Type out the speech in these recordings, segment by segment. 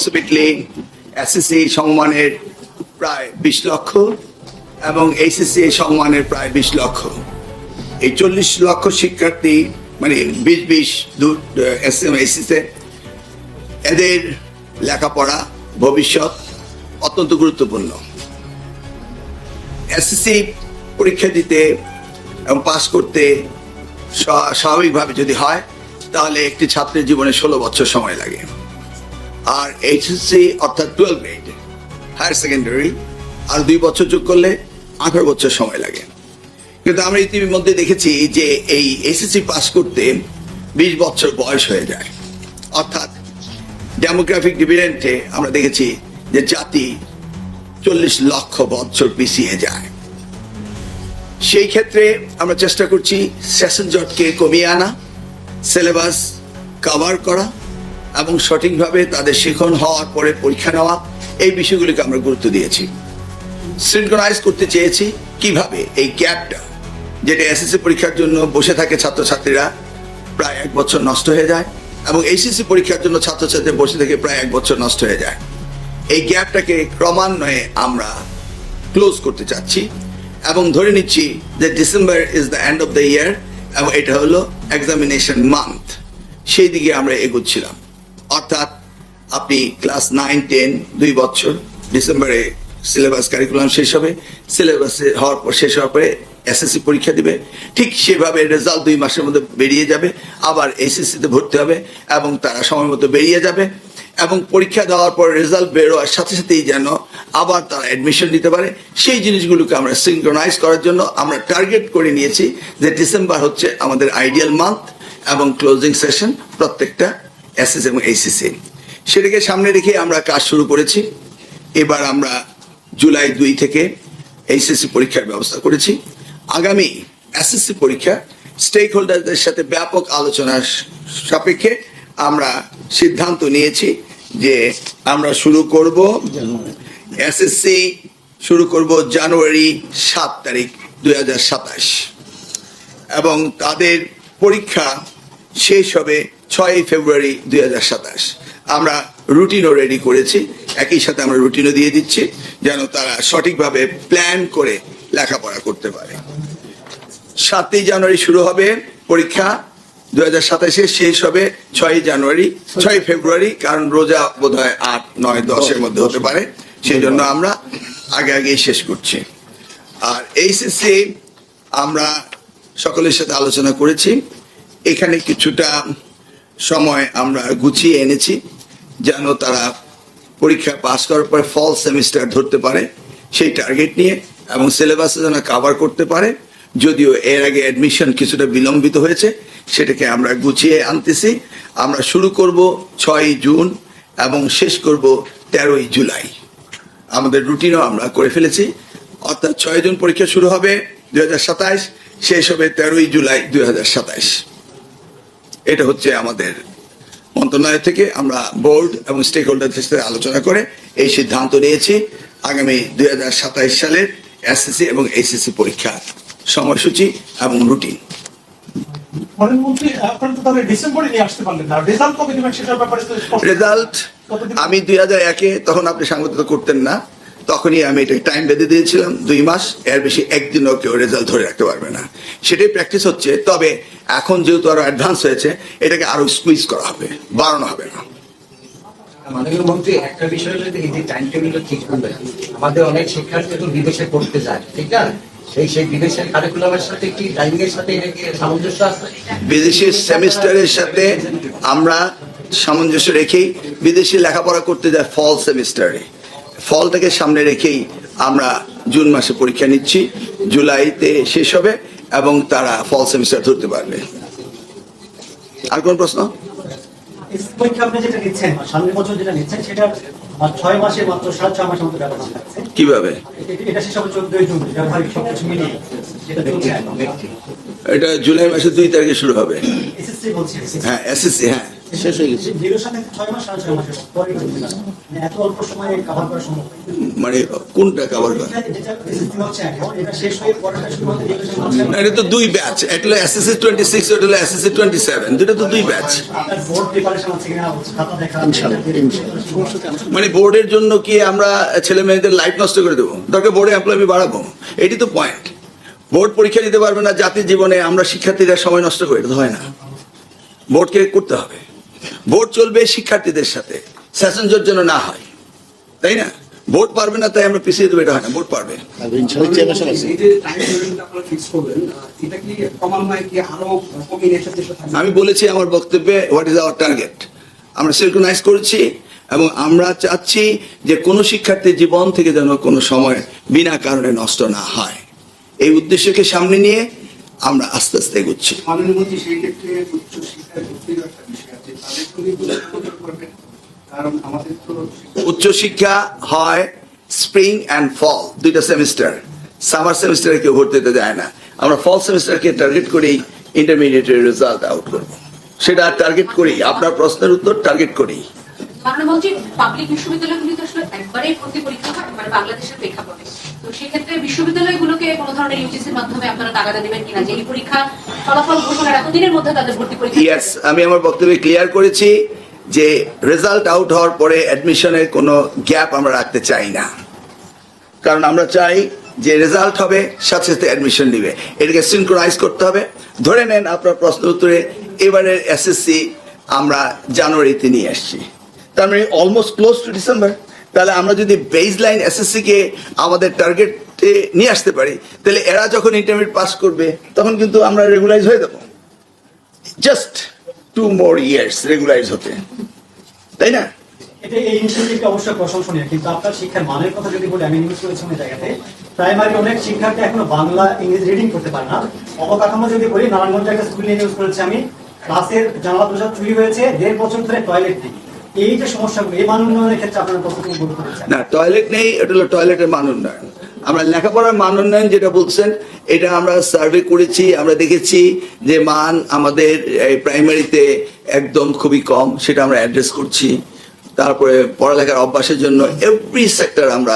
Approximately SSC সমমানের প্রায় 20 লক্ষ এবং এইচএসসি সমমানের প্রায় 20 লক্ষ। এই 40 লক্ষ শিক্ষার্থী মানে 20 এসএসসিতে এদের লেখাপড়া ভবিষ্যৎ অত্যন্ত গুরুত্বপূর্ণ। এসএসসি পরীক্ষা দিতে এবং পাস করতে স্বাভাবিকভাবে যদি হয় তাহলে একটি ছাত্রের জীবনে 16 বছর সময় লাগে। আর এইচএসসি অর্থাৎ 12 গ্রেড হায়ার সেকেন্ডারি আর 2 বছর যোগ করলে 18 বছর সময় লাগে। কিন্তু আমরা ইতিমধ্যে দেখেছি যে এই এইচএসসি পাস করতে 20 বছর বয়স হয়ে যায়। অর্থাৎ ডেমোগ্রাফিক ডিভিডেন্টে আমরা দেখেছি যে জাতি 40 লক্ষ বছর পিছিয়ে যায়। সেই ক্ষেত্রে আমরা চেষ্টা করছি সেশন জটকে কমিয়ে আনা, সিলেবাস কভার করা এবং সঠিকভাবে তাদের শিখন হওয়ার পরে পরীক্ষা নেওয়া, এই বিষয়গুলিকে আমরা গুরুত্ব দিয়েছি। সিনক্রোনাইজ করতে চেয়েছি কিভাবে এই গ্যাপটা, যেটা এসএসসি পরীক্ষার জন্য বসে থাকে ছাত্রছাত্রীরা প্রায় 1 বছর নষ্ট হয়ে যায় এবং এইচএসসি পরীক্ষার জন্য ছাত্রছাত্রী বসে থেকে প্রায় 1 বছর নষ্ট হয়ে যায়। এই গ্যাপটাকে ক্রমান্বয়ে আমরা ক্লোজ করতে চাচ্ছি এবং ধরে নিচ্ছি যে December is the end of the year এবং এটা হলো এক্সামিনেশন মান্থ, সেই দিকে আমরা এগোচ্ছিলাম। অর্থাৎ আপনি ক্লাস 9-10 2 বছর, ডিসেম্বরে সিলেবাস কারিকুলাম শেষ হবে, সিলেবাস হওয়ার পর শেষ হওয়ার পরে এসএসসি পরীক্ষা দিবে, ঠিক সেভাবে রেজাল্ট 2 মাসের মধ্যে বেরিয়ে যাবে, আবার এইচএসসিতে ভর্তি হবে এবং তারা সময় মতো বেরিয়ে যাবে এবং পরীক্ষা দেওয়ার পর রেজাল্ট বেরোয়ার সাথে সাথেই যেন আবার তারা অ্যাডমিশন দিতে পারে, সেই জিনিসগুলোকে আমরা সিনক্রোনাইজ করার জন্য আমরা টার্গেট করে নিয়েছি যে ডিসেম্বর হচ্ছে আমাদের আইডিয়াল মান্থ এবং ক্লোজিং সেশন প্রত্যেকটা এসএসসি এবং এইচএসসি। সেটাকে সামনে রেখে আমরা কাজ শুরু করেছি। এবার আমরা জুলাই 2 থেকে এইচএসসি পরীক্ষার ব্যবস্থা করেছি। আগামী এসএসসি পরীক্ষা স্টেক হোল্ডারদের সাথে ব্যাপক আলোচনার সাপেক্ষে আমরা সিদ্ধান্ত নিয়েছি যে আমরা শুরু করব এসএসসি শুরু করব জানুয়ারি 7 তারিখ 2027 এবং তাদের পরীক্ষা শেষ হবে 6 ফেব্রুয়ারি 2027। আমরা রুটিনও রেডি করেছি, একই সাথে আমরা রুটিনও দিয়ে দিচ্ছি যেন তারা সঠিকভাবে প্ল্যান করে লেখাপড়া করতে পারে। 7 জানুয়ারি শুরু হবে পরীক্ষা, 2027 শেষ হবে 6 ফেব্রুয়ারি, কারণ রোজা বোধহয় 8, 9, 10 মধ্যে হতে পারে, সেই জন্য আমরা আগে শেষ করছি। আর এইচএসসি আমরা সকলের সাথে আলোচনা করেছি, এখানে কিছুটা সময় আমরা গুছিয়ে এনেছি যেন তারা পরীক্ষা পাস করার পর ফল সেমিস্টার ধরতে পারে সেই টার্গেট নিয়ে এবং সিলেবাসে যেন কভার করতে পারে। যদিও এর আগে অ্যাডমিশন কিছুটা বিলম্বিত হয়েছে, সেটাকে আমরা গুছিয়ে আনতেছি। আমরা শুরু করব 6 জুন এবং শেষ করব 13 জুলাই। আমাদের রুটিনও আমরা করে ফেলেছি, অর্থাৎ 6 জুন পরীক্ষা শুরু হবে 2027, শেষ হবে 13 জুলাই 2027। এটা হচ্ছে আমাদের মন্ত্রণালয় থেকে আমরা বোর্ড এবং স্টেক হোল্ডারদের সাথে আলোচনা করে এই সিদ্ধান্ত নিয়েছি আগামী 2027 সালের এসএসসি এবং এইচএসসি পরীক্ষা সময়সূচি এবং রুটিন। রেজাল্ট আমি 2001-এ, তখন আপনি সাংবাদিকতা করতেন না, তখনই আমি এটা টাইম বেঁধে দিয়েছিলাম 2 মাস, এর বেশি একদিনও কেউ রেজাল্ট ধরে রাখতে পারবে না। সেটাই প্র্যাকটিস হচ্ছে। তবে এখন যেহেতু আরো অ্যাডভান্স হয়েছে, এটাকে আরো স্কুইজ করা হবে, বাড়ানো হবে না। মাননীয় মন্ত্রী, একটা বিষয় হলো এই যে টাইম টেবিলটা ঠিক করবে, আমাদের অনেক শিক্ষার্থী তো বিদেশে পড়তে যায়, ঠিক না? সেই বিদেশের কারিকুলামের সাথে কি টাইমিং এর সাথে এটা কি সামঞ্জস্য আছে? বিদেশের সেমিস্টারের সাথে আমরা সামঞ্জস্য রেখেই বিদেশে লেখাপড়া করতে যায় ফল সেমিস্টারে, ফলটাকে সামনে রেখেই আমরা জুন মাসে পরীক্ষা নিচ্ছি, জুলাইতে শেষ হবে এবং তারা ফল সেমিস্টার ধরতে পারবে। আর কোন প্রশ্ন? পরীক্ষা আপনি যেটা নিচ্ছেন, সামনের বছর যেটা নিচ্ছেন, সেটা 6 মাসে মাত্র 6 মাসের মতো ব্যবধান থাকছে। কিভাবে? এটা শেষ হবে 14 জুন, ব্যবহারিক সবকিছু মিলিয়ে যেটা চলছে। এটা জুলাই মাসের 2 তারিখে শুরু হবে। এসএসসি বলছি। হ্যাঁ, এসএসসি, হ্যাঁ। শেষ হয়ে গেছে। জিরোর সাথে 6 মাস 6.5 মাসের পরে মানে এত অল্প সময়ে কভার করা সম্ভব নয়। মানে কোনটা কভার করে? যেটা SSC হচ্ছে এখন, এটা শেষ হয়ে পড়াটা শুরু হতে না, এটা তো দুই ব্যাচ, এটা হলো SSC 26, এটা হলো SSC 27, দুটো তো দুই ব্যাচ। আপনার বোর্ড প্রিপারেশন আছে কিনা, খাতা দেখা মানে বোর্ডের জন্য কি আমরা ছেলে মেয়েদের লাইফ নষ্ট করে দেবো? দরকার বোর্ডে এমপ্লয়ি বাড়াবো, এটি তো পয়েন্ট। বোর্ড পরীক্ষা দিতে পারবে না জাতির জীবনে, আমরা শিক্ষার্থীরা সময় নষ্ট করে, এটা তো হয় না। বোর্ডকে করতে হবে, বোর্ড চলবে শিক্ষার্থীদের সাথে, সেশন জোর জন্য না হয়, তাই না? বোর্ড পারবে না তাই আমরা পিছিয়ে দেবো, এটা হয় না। বোর্ড পারবে। এই যে টাইম টেবিলটা আপনারা ফিক্স করবেন, এটা কি ক্রমান্বয়ে কি আরো কমিয়ে নিয়ে আসার চেষ্টা থাকবে? আমি বলেছি আমার বক্তব্যে হোয়াট ইজ আওয়ার টার্গেট, আমরা সিনক্রোনাইজ করেছি এবং আমরা চাচ্ছি যে কোনো শিক্ষার্থীর জীবন থেকে যেন কোনো সময় বিনা কারণে নষ্ট না হয়। এই উদ্দেশ্যকে সামনে নিয়ে আমরা আস্তে আস্তে এগোচ্ছি। মাননীয় মন্ত্রী, সেই ক্ষেত্রে উচ্চ শিক্ষায় ভর্তির একটা বিষয় আছে, তাদের খুবই গুরুত্ব করবেন, কারণ আমাদের তো উচ্চশিক্ষা হয় স্প্রিং অ্যান্ড ফল, দুইটা সেমিস্টার। সামার সেমিস্টারে কেউ ভর্তি হতে যায় না, আমরা ফল সেমিস্টারকে টার্গেট করেই ইন্টারমিডিয়েটের রেজাল্ট আউট করব, সেটা টার্গেট করি। আপনার প্রশ্নের উত্তর টার্গেট করি। মাননীয় মন্ত্রী, পাবলিক বিশ্ববিদ্যালয়গুলিতে আসলে একবারেই ভর্তি পরীক্ষা হয়, মানে বাংলাদেশের প্রেক্ষাপটে। তো সেক্ষেত্রে বিশ্ববিদ্যালয়গুলোকে কোনো ধরনের ইউজিসির মাধ্যমে আপনারা তাগাদা দেবেন কিনা যে এই পরীক্ষা ফলাফল ঘোষণার এতদিনের মধ্যে তাদের ভর্তি পরীক্ষা? ইয়েস, আমি আমার বক্তব্যে ক্লিয়ার করেছি যে রেজাল্ট আউট হওয়ার পরে অ্যাডমিশনের কোনো গ্যাপ আমরা রাখতে চাই না, কারণ আমরা চাই যে রেজাল্ট হবে সাথে সাথে অ্যাডমিশন নিবে, এটাকে সিনক্রোনাইজ করতে হবে। ধরে নেন আপনার প্রশ্ন উত্তরে এবারের এসএসসি আমরা জানুয়ারিতে নিয়ে আসছি, তার মানে অলমোস্ট ক্লোজ টু ডিসেম্বর। তাহলে আমরা যদি বেস লাইন এসএসসি কে আমাদের টার্গেটে নিয়ে আসতে পারি, তাহলে এরা যখন ইন্টারমিডিয়েট পাস করবে তখন কিন্তু আমরা রেগুলাইজ হয়ে যাবো। জাস্ট 2 more years রেগুলাইজ হতে, তাই না? এটা এই ইনিশিয়েটিভটা অবশ্যই প্রশংসনীয়, কিন্তু আপনার শিক্ষার মানের কথা যদি বলি, আমি নিউজ করেছি অনেক জায়গাতে প্রাইমারি অনেক শিক্ষার্থী এখনো বাংলা ইংরেজি রিডিং করতে পারে না। অবকাঠামো যদি বলি, নারায়ণগঞ্জে একটা স্কুল নিয়ে নিউজ করেছি আমি, ক্লাসের জানালা দরজা চুরি হয়েছে, 1.5 বছর ধরে টয়লেট নেই। এই যে সমস্যাগুলো, এই মান উন্নয়নের ক্ষেত্রে আপনারা কতটুকু গুরুত্ব দিচ্ছেন? না, টয়লেট নেই, এটা হলো টয়লেটের মান উন্নয়ন। আমরা লেখাপড়ার মান উন্নয়ন যেটা বলছেন, এটা আমরা সার্ভে করেছি, আমরা দেখেছি যে মান আমাদের প্রাইমারিতে একদম খুবই কম, সেটা আমরা অ্যাড্রেস করছি। তারপরে পড়ালেখার অভ্যাসের জন্য এভরি সেক্টর আমরা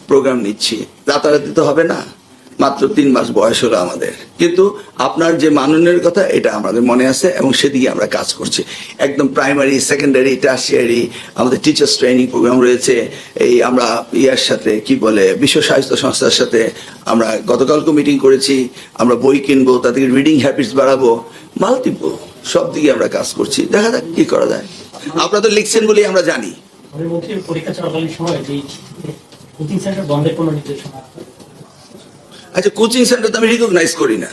প্রোগ্রাম নিচ্ছি। রাতারাতি তো হবে না, মাত্র 3 মাস বয়স হলো আমাদের, কিন্তু আপনার যে মান উন্নয়নের কথা এটা আমাদের মনে আছে এবং সেদিকে আমরা কাজ করছি। একদম প্রাইমারি, সেকেন্ডারি, টার্সিয়ারি আমাদের টিচার্স ট্রেনিং প্রোগ্রাম রয়েছে। এই আমরা ইয়ার সাথে কি বলে বিশ্ব স্বাস্থ্য সংস্থার সাথে আমরা গতকালকে মিটিং করেছি, আমরা বই কিনবো, তাদেরকে রিডিং হ্যাবিটস বাড়াবো, মাল্টিপল সব দিকে আমরা কাজ করছি। দেখা যাক কি করা যায়। আপনারা তো লিখছেন বলেই আমরা জানি। পরীক্ষা চলাকালীন সময় যে কোচিং সেন্টার বন্ধের কোনো নির্দেশনা? আচ্ছা, কোচিং সেন্টার তো আমি রিকগনাইজ করি না,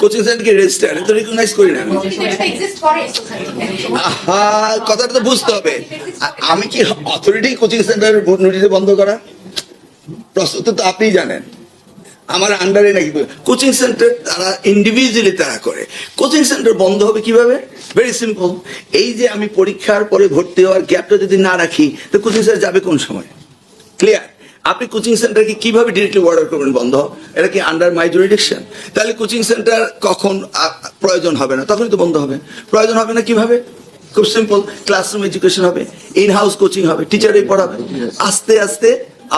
কোচিং সেন্টারকে রেজিস্টার তো রিকগনাইজ করি না। এটা এক্সিস্ট করে সোসাইটিতে। কথাটা তো বুঝতে হবে। আমি কি অথরিটি কোচিং সেন্টার নোটিশে বন্ধ করা? প্রশ্ন তো আপনিই জানেন, আমার আন্ডারে নাকি কোচিং সেন্টার তারা ইন্ডিভিজুয়ালি তারা করে। কোচিং সেন্টার বন্ধ হবে কিভাবে? ভেরি সিম্পল, এই যে আমি পরীক্ষার পরে ভর্তি হওয়ার গ্যাপটা যদি না রাখি, তো কোচিং সেন্টার যাবে কোন সময়? ক্লিয়ার? আপনি কোচিং সেন্টারকে কিভাবে ডিরেক্টলি অর্ডার করবেন বন্ধ? এটা কি আন্ডার মাই জুরিডিকশন? তাহলে কোচিং সেন্টার কখন প্রয়োজন হবে না তখনই তো বন্ধ হবে। প্রয়োজন হবে না কিভাবে? খুব সিম্পল, ক্লাসরুম এডুকেশন হবে, ইন হাউস কোচিং হবে, টিচারই পড়াবে। আস্তে আস্তে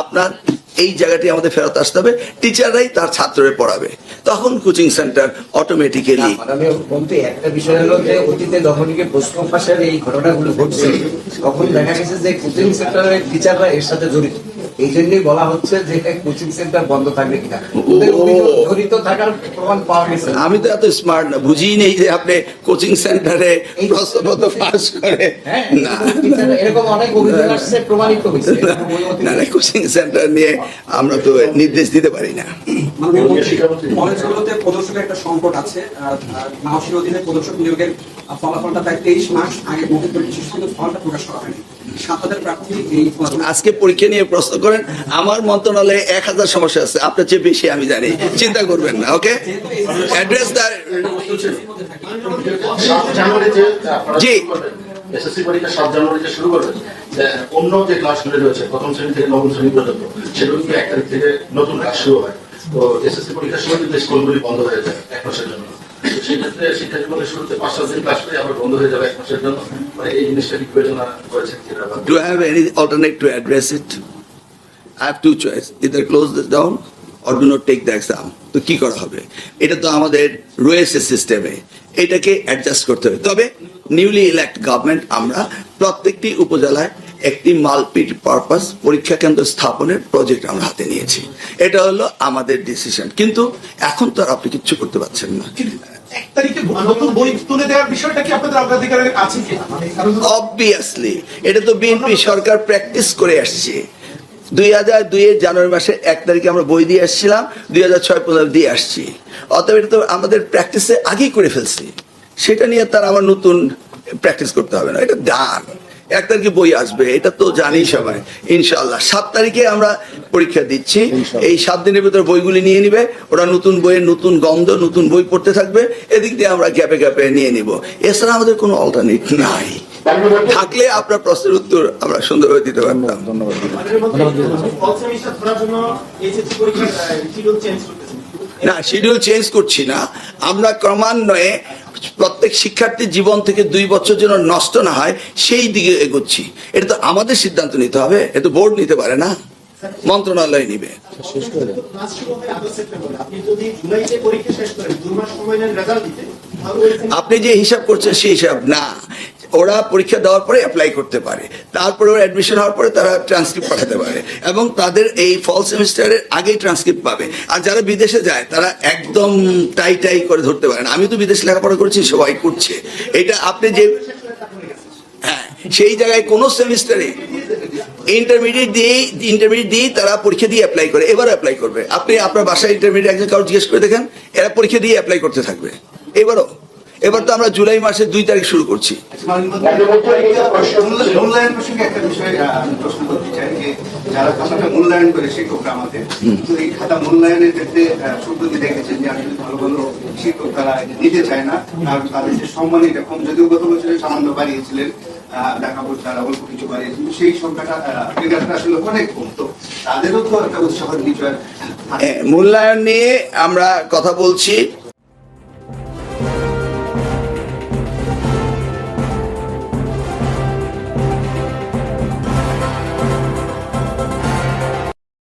আপনার এই জায়গাটি আমাদের ফেরত আসতে হবে, টিচাররাই তার ছাত্রদের পড়াবে, তখন কোচিং সেন্টার অটোমেটিক্যালি। মাননীয় মন্ত্রী, একটা বিষয় হলো যে অতীতে যখন প্রশ্ন ফাঁসের এই ঘটনাগুলো ঘটছে, তখন দেখা গেছে যে কোচিং সেন্টারের টিচাররা এর সাথে জড়িত। এই জন্যই বলা হচ্ছে যে কোচিং সেন্টার বন্ধ থাকবে কিনা, ওদের অভিযোগ জড়িত থাকার প্রমাণ পাওয়া গেছে। আমি তো এত স্মার্ট না, বুঝি নেই যে আপনি কোচিং সেন্টারে প্রশ্নপত্র পাস করে। না এরকম অনেক অভিযোগ আসছে, প্রমাণিত হয়েছে। না, কোচিং সেন্টার নিয়ে আমরা তো নির্দেশ দিতে পারি না। মাননীয় মন্ত্রী, কলেজগুলোতে প্রদর্শকের একটা সংকট আছে। নাওশির অধীনে প্রদর্শক নিয়োগের ফলাফলটা প্রায় 23 মাস আগে ভর্তি পরীক্ষা শেষ কিন্তু ফলটা প্রকাশ করা হয়নি। 7000 প্রার্থী এই আজকে পরীক্ষা নিয়ে প্রশ্ন করেন, আমার মন্ত্রণালয়ে 1000 সমস্যা আছে, আপনার চেয়ে বেশি আমি জানি, চিন্তা করবেন না। ওকে, অ্যাড্রেস দ্য জি। এসএসসি পরীক্ষা 7 জানুয়ারিতে শুরু করবে। অন্য যে ক্লাসগুলো রয়েছে প্রথম শ্রেণী থেকে নবম শ্রেণী পর্যন্ত, সেগুলো কিন্তু 1 তারিখ থেকে নতুন ক্লাস শুরু হয়। তো এসএসসি পরীক্ষার সময় কিন্তু স্কুলগুলি বন্ধ হয়ে যায় 1 মাসের জন্য। সেক্ষেত্রে শিক্ষা জীবনের শুরুতে 5-7 দিন ক্লাস করে আবার বন্ধ হয়ে যাবে 1 মাসের জন্য, মানে এই জিনিসটা কি বিবেচনা করেছেন কিনা? Do I have any alternate to address it? I have two choices. Either close this down or do not take the exam. তো কি করা হবে? এটা তো আমাদের রয়েছে সিস্টেমে, এটাকে অ্যাডজাস্ট করতে হবে। তবে নিউলি ইলেক্ট গভর্নমেন্ট আমরা প্রত্যেকটি উপজেলায় একটি মাল্টি পারপাস পরীক্ষা কেন্দ্র স্থাপনের প্রজেক্ট আমরা হাতে নিয়েছি। এটা হলো আমাদের ডিসিশন, কিন্তু এখন তো আর আপনি কিচ্ছু করতে পারছেন না। 1 তারিখে নতুন বই তুলে দেওয়ার বিষয়টা কি আপনাদের অগ্রাধিকার আছে কি? অবভিয়াসলি এটা তো বিএনপি সরকার প্র্যাকটিস করে আসছে। 2002 জানুয়ারি মাসের 1 তারিখে আমরা বই দিয়ে আসছিলাম, 2006 পর্যন্ত দিয়ে আসছি। অতএব এটা তো আমাদের প্র্যাকটিসে আগেই করে ফেলছি, সেটা নিয়ে তার আমার নতুন প্র্যাকটিস করতে হবে না। এটা ডান। 1 তারিখে বই আসবে, এটা তো জানি সবাই। ইনশাআল্লাহ 7 তারিখে আমরা পরীক্ষা দিচ্ছি। এই 7 দিনের ভিতরে বইগুলি নিয়ে নিবে, ওরা নতুন বইয়ের নতুন গন্ধ, নতুন বই পড়তে থাকবে, এদিক দিয়ে আমরা গ্যাপে গ্যাপে নিয়ে নিব। এছাড়া আমাদের কোনো অল্টারনেট নাই। থাকলে আপনার প্রশ্নের উত্তর আমরা সুন্দরভাবে দিতে পারতাম। না, শিডিউল চেঞ্জ করছি না আমরা, ক্রমান্বয়ে প্রত্যেক শিক্ষার্থীর জীবন থেকে 2 বছর যেন নষ্ট না হয় সেই দিকে এগোচ্ছি। এটা তো আমাদের সিদ্ধান্ত নিতে হবে, এটা বোর্ড নিতে পারে না, মন্ত্রণালয় নিবে। আপনি যে হিসাব করছেন সেই হিসাব না, ওরা পরীক্ষা দেওয়ার পরে অ্যাপ্লাই করতে পারে, তারপরে ওরা অ্যাডমিশন হওয়ার পরে তারা ট্রান্সক্রিপ্ট পাঠাতে পারে, এবং তাদের এই ফল সেমিস্টারের আগেই ট্রান্সক্রিপ্ট পাবে। আর যারা বিদেশে যায় তারা একদম টাই টাই করে ধরতে পারে না। আমি তো বিদেশে লেখাপড়া করছি, সবাই করছে এটা। আপনি যে সেই জায়গায় কোন সেমিস্টারে ইন্টারমিডিয়েট দিয়ে তারা পরীক্ষা দিয়ে অ্যাপ্লাই করে, এবারও অ্যাপ্লাই করবে। আপনি আপনার বাসায় ইন্টারমিডিয়েট একজন কারো জিজ্ঞেস করে দেখেন, এরা পরীক্ষা দিয়ে অ্যাপ্লাই করতে থাকবে এবারও। এবার তো আমরা জুলাই মাসের 2 তারিখ শুরু করছি। মূল্যায়ন প্রসঙ্গে একটা বিষয় আমি প্রশ্ন করতে চাই, যে যারা খাতাটা মূল্যায়ন করে শিক্ষকরা আমাদের, তো এই খাতা মূল্যায়নের ক্ষেত্রে সম্প্রতি দেখেছেন যে আসলে ভালো ভালো শিক্ষক তারা নিতে চায় না, আর তাদের যে সম্মান এটা কম, যদিও গত বছরে সামান্য বাড়িয়েছিলেন ঢাকা বোর্ড, তারা অল্প কিছু বাড়িয়েছেন, সেই সংখ্যাটা ফিগারটা আসলে অনেক কম। তো তাদেরও তো একটা উৎসাহের বিষয়। মূল্যায়ন নিয়ে আমরা কথা বলছি।